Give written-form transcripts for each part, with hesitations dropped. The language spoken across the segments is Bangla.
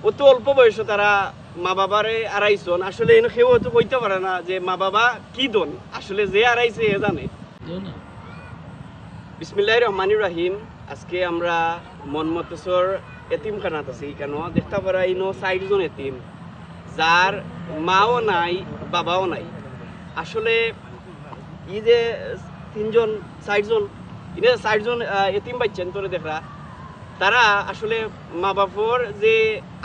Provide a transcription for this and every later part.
অত অল্প বয়সে তারা মা বাবারে আড়াইছন আসলে এনে কেউ হয়তো কইতে পারে না যে মা বাবা কি দন আসলে যে আড়াইছে এ জানে। বিসমিল্লাহির রহমানির রহিম। আজকে আমরা মনমতেশ্বর এতিমখানাত আছি। কেন দেখতে পারা ইনো ৬০ জন এতিম, যার মাও নাই বাবাও নাই। আসলে ই যে ৬০ জন ইনে ৬০ জন এতিম বাচ্চেন তোরে দেখরা, তারা আসলে মা বাপর যে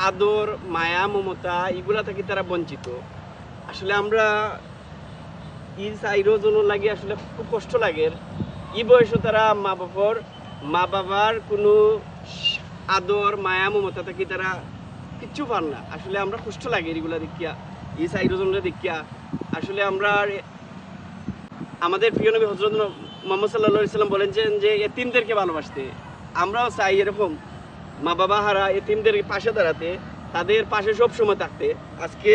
আদর মায়া মমতা এগুলা থেকে তারা বঞ্চিত। আসলে আমরা ই ৬০ জন লাগে আসলে খুব কষ্ট লাগে। ই বয়সে তারা মা বাবার কোনো আদর মায়া মমতা থেকে তারা কিচ্ছু পান না। আসলে আমরা কষ্ট লাগে এগুলা দেখিয়া, ই ৬০ জনরা দেখিয়া। আসলে আমরা আমাদের প্রিয় নবী হযরত মুহাম্মদ সাল্লাল্লাহু আলাইহি ওয়াসাল্লাম বলেছেন যে এতিমদেরকে ভালোবাসতে। আমরাও চাই এরকম মা বাবা হারা এতিমদের পাশে দাঁড়াতে, তাদের পাশে সব সময় থাকতে। আজকে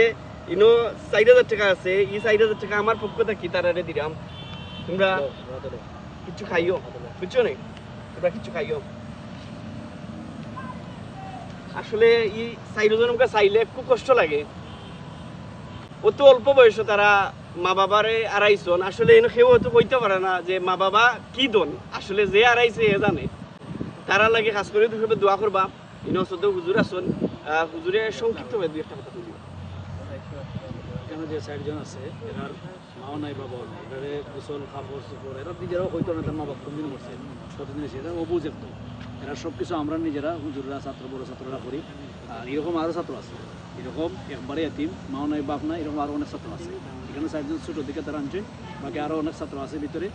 ইনো ৪০০০ টাকা আছে, এই ৪০০০ টাকা আমার পক্ষ থেকে তারারে দিলাম। তোমরা কিছু খাইও, বুঝছো না? তোমরা কিছু খাইও। আসলে এই ৪০০ জনকে চাইলে খুব কষ্ট লাগে। অত অল্প বয়সে তারা মা বাবারে আড়াইছন আসলে এনে কেউ হয়তো কইতে পারে না যে মা বাবা কি দন আসলে যে আড়াইছে এ জানে। তারা লাগে খাস করে হিসেবে দোয়া করবা। ইনো সদ্য হুজুর আসুন, হুজুরে সংক্ষিপ্তভাবে দুই একটা কথা বলি। এখানে যে ৬০ জন আছে এরার মাও নাই বাবাও নাই, এবারে গোসল কাপড় চোপড় এরা নিজেরাও হয়তো না, তার মা বাবা কোনদিন করছে কতদিন এসে এরা অবুঝ একটু। এরা সব কিছু আমরা নিজেরা হুজুররা ছাত্র বড় ছাত্ররা করি। আর এরকম আরও ছাত্র আছে, এরকম একবারে এতিম মাও নাই বাপ নাই, এরকম আরও অনেক ছাত্র আছে। এখানে ৬০ জন ছোটোর দিকে তারা আনছেন, বাকি আরও অনেক ছাত্র আছে ভিতরে।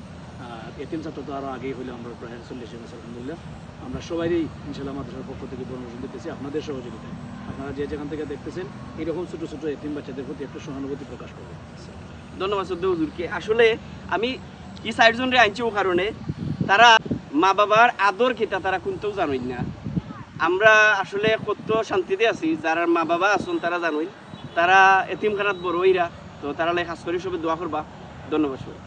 আর এতিম ছাত্র তো আরও আগেই হইলে আমরা প্রায় ৪০ বছর আলহামদুলিল্লাহ। আমরা সবাইই ইনশাল্লাহ মাদ্রাসার পক্ষ থেকে পরামর্শ দিতেছি আপনাদের সহযোগিতায়। আপনারা যে যেখান থেকে দেখতেছেন এরকম ছোটো ছোটো এতিম বাচ্চাদের প্রতি একটু সহানুভূতি প্রকাশ করবেন। ধন্যবাদ সদ্য হুজুরকে। আসলে আমি এই ৬০ জনরে আনছি ও কারণে তারা মা বাবার আদর কিতা তারা কোনটাও জানোই না। আমরা আসলে কত শান্তিতে আছি, যারা মা বাবা আসুন তারা জানোই। তারা এতিমখানাত বড় হইরা, তো তারা খাস করে সবে দোয়া করবা। ধন্যবাদ সবাই।